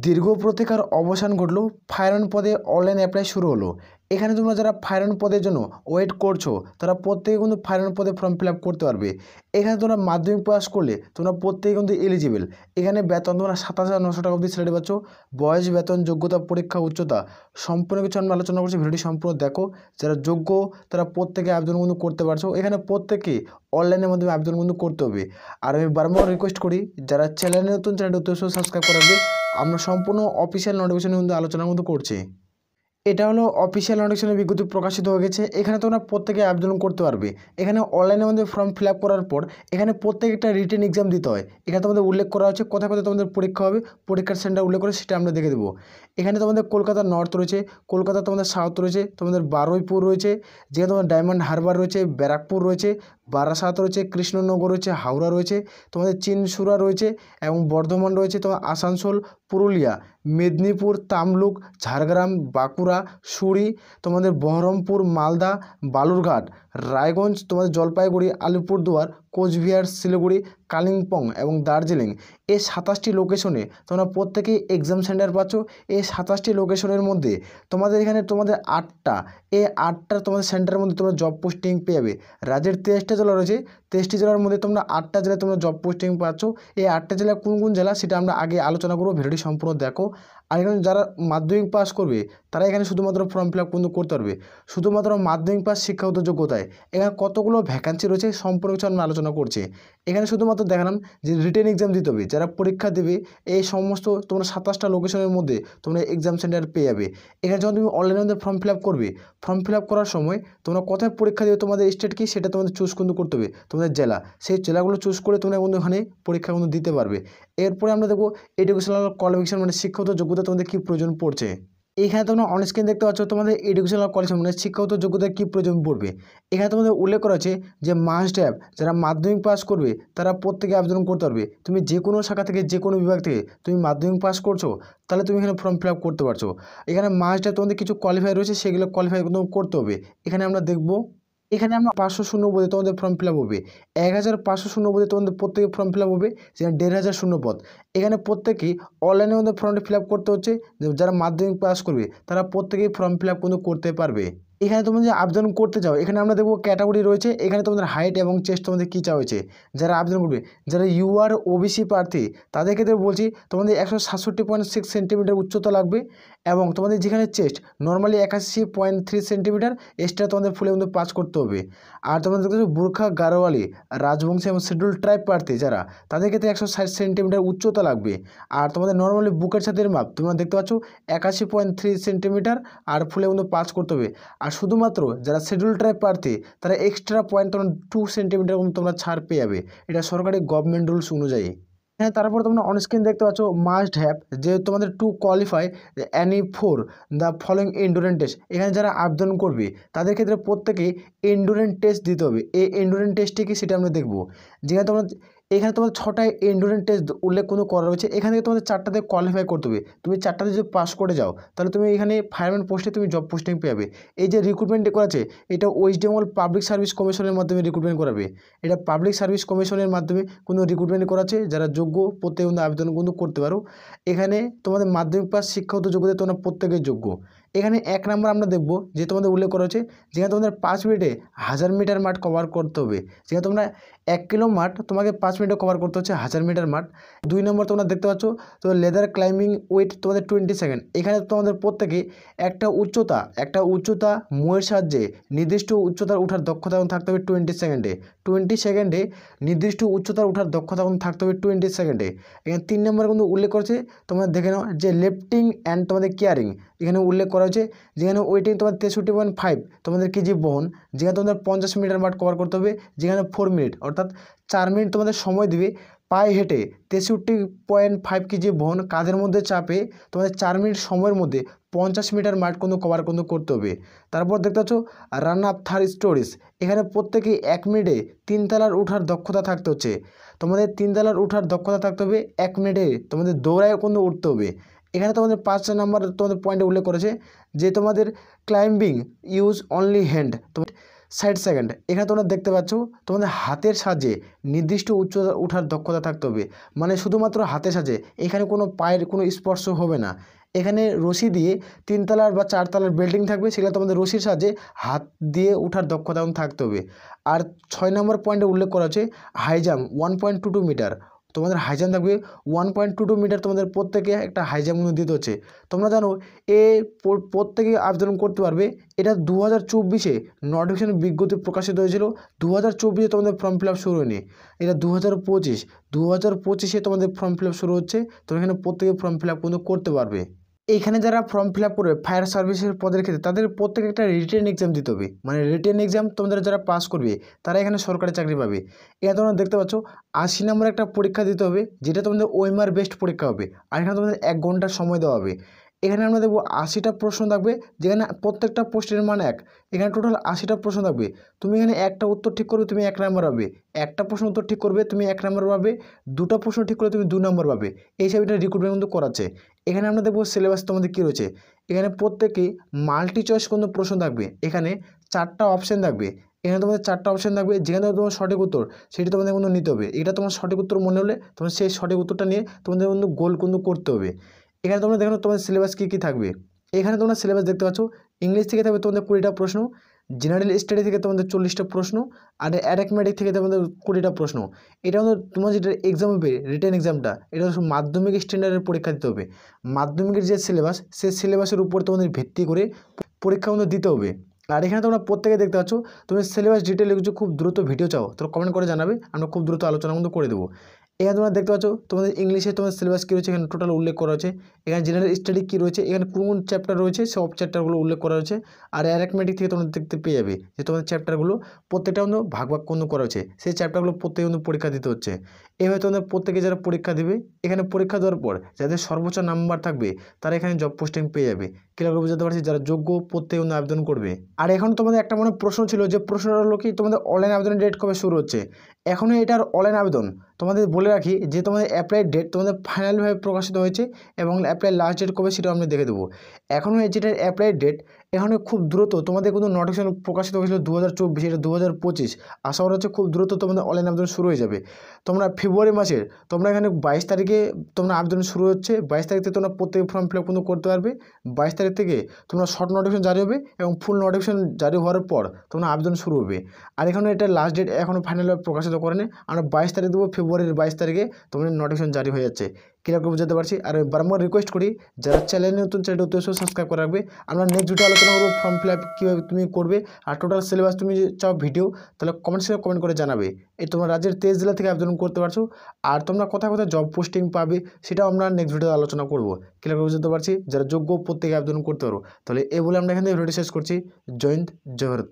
দীর্ঘ প্রতীক্ষার অবসান ঘটলো, ফায়ারম্যান পদে অনলাইন অ্যাপ্লাই শুরু হলো। এখানে তোমরা যারা ফায়ারম্যান পদের জন্য ওয়েট করছো তারা প্রত্যেকে কিন্তু ফায়ারম্যান পদে ফর্ম ফিল আপ করতে পারবে। এখানে তোমরা মাধ্যমিক পাস করলে তোমরা প্রত্যেকে কিন্তু এলিজিবল। এখানে বেতন তোমরা 27,900 টাকা অবধি স্যালারি পাচ্ছ। বয়স, বেতন, যোগ্যতা, পরীক্ষা, উচ্চতা সম্পূর্ণ কিছু আমি আলোচনা করছি, ভিডিওটি সম্পূর্ণ দেখো। যারা যোগ্য তারা প্রত্যেকে আবেদন কিন্তু করতে পারছো। এখানে প্রত্যেকে অনলাইনের মাধ্যমে আবেদন কিন্তু করতে হবে। আর আমি বারবার রিকোয়েস্ট করি যারা চ্যানেলে নতুন, চ্যানেলটি অবশ্যই সাবস্ক্রাইব করে রাখবে। আমরা সম্পূর্ণ অফিসিয়াল নোটিফিকেশন কিন্তু আলোচনা কিন্তু করছি। এটা হলো অফিসিয়াল নোটিফিকেশনের বিজ্ঞপ্তি প্রকাশিত হয়ে গেছে। এখানে তোমরা প্রত্যেকে আবেদন করতে পারবে। এখানে অনলাইনের মধ্যে ফর্ম ফিল আপ করার পর এখানে প্রত্যেকটা রিটেন এক্সাম দিতে হয়। এখানে তোমাদের উল্লেখ করা হচ্ছে কোথায় কোথায় তোমাদের পরীক্ষা হবে, পরীক্ষার সেন্টার উল্লেখ করে সেটা আমরা দেখে দেবো। এখানে তোমাদের কলকাতা নর্থ রয়েছে, কলকাতা তোমাদের সাউথ রয়েছে, তোমাদের বারুইপুর রয়েছে, যেখানে তোমাদের ডায়মন্ড হারবার রয়েছে, ব্যারাকপুর রয়েছে, বারাসাত রয়েছে, কৃষ্ণনগর রয়েছে, হাওড়া রয়েছে, তোমাদের চিনসুরা রয়েছে এবং বর্ধমান রয়েছে, তোমার আসানসোল, পুরুলিয়া, মেদিনীপুর, তামলুক, ঝাড়গ্রাম, বাঁকুড়া, সুরি, তোমাদের বহরমপুর, মালদা, বালুরঘাট, রায়গঞ্জ, তোমাদের জলপাইগুড়ি, আলিপুরদুয়ার, কোচবিহার, শিলিগুড়ি, কালিম্পং এবং দার্জিলিং, এই 27টি লোকেশনে তোমরা প্রত্যেকেই এক্সাম সেন্টার পাচ্ছ। এই 27টি লোকেশনের মধ্যে তোমাদের এখানে তোমাদের 8টা, এই 8টা তোমাদের সেন্টারের মধ্যে তোমরা জব পোস্টিং পেয়ে যাবে। রাজ্যের 23টা জেলা রয়েছে, 23টি জেলার মধ্যে তোমরা 8টা জেলায় তোমরা জব পোস্টিং পাচ্ছ। এই 8টা জেলা কোন কোন জেলা সেটা আমরা আগে আলোচনা করবো, ভিডিওটি সম্পূর্ণ দেখো। আর এখানে যারা মাধ্যমিক পাস করবে তারা এখানে শুধুমাত্র ফর্ম ফিল আপ কিন্তু করতে পারবে, শুধুমাত্র মাধ্যমিক পাস শিক্ষাগত যোগ্যতায়। এখানে কতগুলো ভ্যাকান্সি রয়েছে সম্পূর্ণ কিছু আমরা আলোচনা করছি। এখানে শুধুমাত্র দেখালাম যে রিটেন এক্সাম দিতে হবে, যারা পরীক্ষা দেবে এই সমস্ত তোমরা 27টা লোকেশনের মধ্যে তোমরা এক্সাম সেন্টার পেয়ে যাবে। এখানে যখন তুমি অনলাইনের মধ্যে ফর্ম ফিল আপ করবে, ফর্ম ফিল আপ করার সময় তোমরা কোথায় পরীক্ষা দেবে, তোমাদের স্টেট কি সেটা তোমাদের চুজ কিন্তু করতে হবে, তোমাদের জেলা, সেই জেলাগুলো চুজ করে তোমরা কিন্তু ওখানে পরীক্ষা কিন্তু দিতে পারবে। এরপরে আমরা দেখবো এডুকেশনাল কোয়ালিফিকেশন মানে শিক্ষাগত যোগ্যতা তোমাদের কী প্রয়োজন পড়ছে। এইখানে তোমরা অন স্ক্রিন দেখতে পাচ্ছ তোমাদের এডুকেশনাল কোয়ালিফিকেশন মানে শিক্ষাগত যোগ্যতার কী প্রয়োজন পড়বে। এখানে তোমাদের উল্লেখ করা আছে যে মাস্ট হ্যাভ, যারা মাধ্যমিক পাস করবে তারা প্রত্যেকে আবেদন করতে পারবে। তুমি যে কোনো শাখা থেকে, যে কোনো বিভাগ থেকে তুমি মাধ্যমিক পাস করছো তাহলে তুমি এখানে ফর্ম ফিল আপ করতে পারছো। এখানে মাস্ট হ্যাভ তোমাদের কিছু কোয়ালিফাই রয়েছে, সেগুলো কোয়ালিফাই করতে হবে। এখানে আমরা দেখবো, এখানে আমরা 500 পদে তোমাদের ফর্ম ফিল আপ হবে। 1500 পদে তোমাদের প্রত্যেকে ফর্ম ফিল আপ হবে, যেখানে 1500 পদ। এখানে প্রত্যেকেই অনলাইনের মধ্যে ফর্মটি ফিল আপ করতে হচ্ছে। যারা মাধ্যমিক পাস করবে তারা প্রত্যেকেই ফর্ম ফিল আপ কিন্তু করতে পারবে। এখানে তোমরা যে আবেদন করতে চাও এখানে আমরা দেখবো ক্যাটাগরি রয়েছে। এখানে তোমাদের হাইট এবং চেস্ট তোমাদের কী চাওয়া হয়েছে। যারা আবেদন করবে, যারা ইউআর ওবিসি প্রার্থী তাদের ক্ষেত্রে বলছি তোমাদের 167.6 সেন্টিমিটার উচ্চতা লাগবে এবং তোমাদের যেখানে চেস্ট নর্মালি 81.3 সেন্টিমিটার, এক্সট্রা তোমাদের ফুলে কিন্তু পাস করতে হবে। আর তোমরা দেখতে পাচ্ছ বুরখা, গারোয়ালি, রাজবংশী এবং শিডিউল ট্রাইব প্রার্থী যারা, তাদের ক্ষেত্রে 160 সেন্টিমিটার উচ্চতা লাগবে। আর তোমাদের নর্মালি বুকের ছাতির মাপ তোমরা দেখতে পাচ্ছ 81.3 সেন্টিমিটার আর ফুলে কিন্তু পাস করতে হবে। আর শুধুমাত্র যারা শিডিউল ট্রাইব প্রার্থী তারা এক্সট্রা পয়েন্ট তোমরা 2 সেন্টিমিটার তোমরা ছাড় পেয়ে যাবে, এটা সরকারি গভর্নমেন্ট রুলস অনুযায়ী। হ্যাঁ, তারপর তোমরা অনস্ক্রিন দেখতে পাচ্ছ মাস্ট হ্যাভ, যে তোমাদের to qualify any for the following endurance test. এখানে যারা আবেদন করবে তাদের ক্ষেত্রে প্রত্যেকেই এন্ডুরেন্স টেস্ট দিতে হবে। এই এন্ডুরেন্স টেস্টটি কি সেটা আমরা দেখবো। যেখানে তোমরা এখানে তোমাদের 6টা এন্ডুরেন্স টেস্ট উল্লেখ কোনো করা রয়েছে। এখান থেকে তোমাদের 4টাতে কোয়ালিফাই করতে হবে। তুমি 4টাতে যদি পাস করে যাও তাহলে তুমি এখানে ফায়ারম্যান পোস্টে তুমি জব পোস্টিং পেয়ে যাবে। এই যে রিক্রুটমেন্ট করেছে এটা ওয়েস্ট বেঙ্গল পাবলিক সার্ভিস কমিশনের মাধ্যমে রিক্রুটমেন্ট করাবে। এটা পাবলিক সার্ভিস কমিশনের মাধ্যমে কোনো রিক্রুটমেন্ট করাচ্ছে। যারা যোগ্য প্রত্যেকে কিন্তু আবেদন কিন্তু করতে পারো। এখানে তোমাদের মাধ্যমিক পাস শিক্ষাগত যোগ্যতা তোমরা প্রত্যেকেই যোগ্য। এখানে 1 নম্বর আমরা দেখব যে তোমাদের উল্লেখ করা হচ্ছে যেখানে তোমাদের 5 মিনিটে 1000 মিটার মাঠ কভার করতে হবে। যেখানে তোমরা 1 কিলো মাঠ তোমাকে 5 মিনিটে কভার করতে হচ্ছে 1000 মিটার মাঠ। 2 নম্বর তোমরা দেখতে পাচ্ছ তো লেদার ক্লাইম্বিং ওয়েট তোমাদের 20 সেকেন্ড। এখানে তোমাদের প্রত্যেকে একটা উচ্চতা ময়ের সাহায্যে নির্দিষ্ট উচ্চতার ওঠার দক্ষতা থাকতে হবে 20 সেকেন্ডে নির্দিষ্ট উচ্চতার ওঠার দক্ষতা থাকতে হবে 20 সেকেন্ডে। এখানে 3 নম্বর কিন্তু উল্লেখ করেছে তোমরা দেখে নাও যে লিফটিং অ্যান্ড তোমাদের কেয়ারিং। এখানে উল্লেখ করা হয়েছে যেখানে ওয়েটিং তোমার 63.5 তোমাদের কেজি বহন। যেখানে তোমাদের 50 মিটার মাঠ কভার করতে হবে, যেখানে 4 মিনিট অর্থাৎ 4 মিনিট তোমাদের সময় দিবে। পায়ে হেঁটে 63.5 কেজি বহন কাঁধের মধ্যে চাপে তোমাদের 4 মিনিট সময়ের মধ্যে 50 মিটার মাঠ কিন্তু কভার কিন্তু করতে হবে। তারপর দেখতে পাচ্ছ রান আপ থার স্টোরিজ। এখানে প্রত্যেকেই 1 মিনিটে 3 তলার ওঠার দক্ষতা থাকতে হচ্ছে। তোমাদের 3 তলার ওঠার দক্ষতা থাকতে হবে। 1 মিনিটে তোমাদের দৌড়ায় কিন্তু উঠতে হবে। এখানে তোমাদের 5 নম্বর তোমাদের পয়েন্টে উল্লেখ করেছে যে তোমাদের climbing use only hand. 60 second. এখানে তোমরা দেখতে পাচ্ছ তোমাদের হাতের সাহায্যে নির্দিষ্ট উচ্চতা ওঠার দক্ষতা থাকতে হবে, মানে শুধুমাত্র হাতের সাহায্যে, এখানে কোনো পায়ের কোনো স্পর্শ হবে না। এখানে রশি দিয়ে 3 তলার বা 4 তলার বিল্ডিং থাকবে, সেগুলো তোমাদের রশির সাহায্যে হাত দিয়ে ওঠার দক্ষতা থাকতে হবে। আর 6 নম্বর পয়েন্টে উল্লেখ করা হচ্ছে হাই জাম্প 1.22 মিটার, তোমাদের হাই জাম্প থাকবে 1.22 মিটার, তোমাদের প্রত্যেকে একটা হাই জাম্প দিতে হচ্ছে। তোমরা জানো এ প্রত্যেকে আবেদন করতে পারবে। এটা 2024-এ নোটিফিকেশন বিজ্ঞপ্তি প্রকাশিত হয়েছিল। 2024-এ তোমাদের ফর্ম ফিল আপ শুরু হয়নি, এটা 2025-এ তোমাদের ফর্ম ফিল আপ শুরু হচ্ছে। তো এখানে প্রত্যেকে ফর্ম ফিল আপ কিন্তু করতে পারবে। এইখানে যারা ফর্ম ফিল আপ করবে ফায়ার সার্ভিসের পদের ক্ষেত্রে, তাদের প্রত্যেকে একটা রিটেন এক্সাম দিতে হবে, মানে রিটেন এক্সাম তোমাদের যারা পাস করবে তারা এখানে সরকারি চাকরি পাবে। এটা তোমরা দেখতে পাচ্ছ 80 নম্বর একটা পরীক্ষা দিতে হবে, যেটা তোমাদের ওএমআর বেস্ট পরীক্ষা হবে। আর এখানে তোমাদের 1 ঘন্টার সময় দেওয়া হবে। এখানে আমরা দেখবো 80টা প্রশ্ন থাকবে, যেখানে প্রত্যেকটা প্রশ্নের মান 1। এখানে টোটাল 80টা প্রশ্ন থাকবে। তুমি এখানে একটা উত্তর ঠিক করবে, তুমি 1 নম্বর পাবে। একটা প্রশ্ন উত্তর ঠিক করবে, তুমি 1 নম্বর পাবে। দুটো প্রশ্ন ঠিক করলে তুমি 2 নম্বর পাবে। এই হিসাবে এটা রিক্রুটমেন্ট কিন্তু করাচ্ছে। এখানে আমরা দেখবো সিলেবাস তোমাদের কী রয়েছে। এখানে প্রত্যেকেই মাল্টি চয়েস কিন্তু প্রশ্ন থাকবে। এখানে 4টা অপশান থাকবে। এখানে তোমাদের 4টা অপশান থাকবে, যেখানে তোমার সঠিক উত্তর সেটি তোমাদের কিন্তু নিতে হবে। এটা তোমার সঠিক উত্তর মনে হলে তোমার সেই সঠিক উত্তরটা নিয়ে তোমাদের কিন্তু গোল কিন্তু করতে হবে। এখানে তোমরা দেখো তোমাদের সিলেবাস কী কী থাকবে। এখানে তোমরা সিলেবাস দেখতে পাচ্ছ, ইংলিশ থেকে থাকবে তোমাদের 20টা প্রশ্ন, জেনারেল স্টাডি থেকে তোমাদের 40টা প্রশ্ন, আর অ্যারিথমেটিক থেকে তোমাদের 20টা প্রশ্ন। এটা হলো তোমার যেটা এক্সাম হবে, রিটেন এক্সামটা, এটা হচ্ছে মাধ্যমিক স্ট্যান্ডার্ডের পরীক্ষা দিতে হবে। মাধ্যমিকের যে সিলেবাস, সেই সিলেবাসের উপর তোমাদের ভিত্তি করে পরীক্ষা কিন্তু দিতে হবে। আর এখানে তোমরা প্রত্যেকে দেখতে পাচ্ছ, তুমি সিলেবাস ডিটেলে কিছু খুব দ্রুত ভিডিও চাও তো কমেন্ট করে জানাবে, আমরা খুব দ্রুত আলোচনা কিন্তু করে দেবো। এখানে তোমরা দেখতে পাচ্ছ তোমাদের ইংলিশে তোমাদের সিলেবাস কী রয়েছে, এখানে টোটাল উল্লেখ করা হয়েছে। এখানে জেনারেল স্টাডি কী রয়েছে, এখানে কোন চ্যাপ্টার রয়েছে সব চ্যাপ্টারগুলো উল্লেখ করা হয়েছে। আর অ্যারিথমেটিক থেকে তোমরা দেখতে পেয়ে যাবে যে তোমাদের চ্যাপ্টারগুলো প্রত্যেকটা কিন্তু ভাগ ভাগ কিন্তু করা হয়েছে। সেই চ্যাপ্টারগুলো প্রত্যেকে কিন্তু পরীক্ষা দিতে হচ্ছে। এভাবে তোমাদের প্রত্যেকে যারা পরীক্ষা দেবে, এখানে পরীক্ষা দেওয়ার পর যাদের সর্বোচ্চ নাম্বার থাকবে তারা এখানে জব পোস্টিং পেয়ে যাবে। ক্লিয়ার করে বুঝতে পারছি, যারা যোগ্য প্রত্যেকে কিন্তু আবেদন করবে। আর এখন তোমাদের একটা মনে প্রশ্ন ছিল, যে প্রশ্নটা হলো কি, তোমাদের অনলাইন আবেদনের ডেট কবে শুরু হচ্ছে। এখনও এটার অনলাইন আবেদন তোমাদের বলে রাখি যে তোমাদের অ্যাপ্লাই ডেট তোমাদের ফাইনালভাবে প্রকাশিত হয়েছে, এবং অ্যাপ্লাই লাস্ট ডেট কবে সেটাও আমি দেখে দেবো। এখনও যেটার অ্যাপ্লাই ডেট এখানে খুব দ্রুত তোমাদের কিন্তু নোটিফিকেশন প্রকাশিত হয়েছিল 2024, এটা 2025। আশা করা হচ্ছে খুব দ্রুত তোমাদের অনলাইন আবেদন শুরু হয়ে যাবে। তোমরা ফেব্রুয়ারি মাসের তোমরা এখানে 22 তারিখে তোমরা আবেদন শুরু হচ্ছে। 22 তারিখ থেকে তোমরা প্রত্যেক ফর্ম ফিল আপ কিন্তু করতে পারবে। 22 তারিখ থেকে তোমরা শর্ট নোটিফিকেশন জারি হবে, এবং ফুল নোটিফিকেশন জারি হওয়ার পর তোমরা আবেদন শুরু হবে। আর এখানে এটা লাস্ট ডেট এখনও ফাইনালভাবে প্রকাশিত করেনি, আমরা 22 তারিখ দেবো, ফেব্রুয়ারির 22 তারিখে তোমাদের নোটিফিকেশন জারি হয়ে যাচ্ছে। ক্লিয়ার করে বুঝতে পারছি। আর বারবার রিকোয়েস্ট করি, যারা চ্যানেলে নতুন চ্যানেলটি অবশ্যই সাবস্ক্রাইব করে রাখবে। আমরা নেক্সট ভিডিও আলোচনা করবো ফর্ম ফিল আপ কীভাবে তুমি করবে, আর টোটাল সিলেবাস তুমি চাও ভিডিও, তাহলে কমেন্ট সেকশনে কমেন্ট করে জানাবে। এই তোমরা রাজ্যের 23 জেলা থেকে আবেদন করতে পারছো। আর তোমরা কোথায় কোথায় জব পোস্টিং পাবে সেটাও আমরা নেক্সট ভিডিও আলোচনা করবো। ক্লিয়ার করে বুঝতে পারছি, যারা যোগ্য প্রত্যেকে আবেদন করতে পারো। তাহলে এই বলে আমরা এখান থেকে ভিডিও শেষ করছি। জয় হিন্দ, জয় ভারত।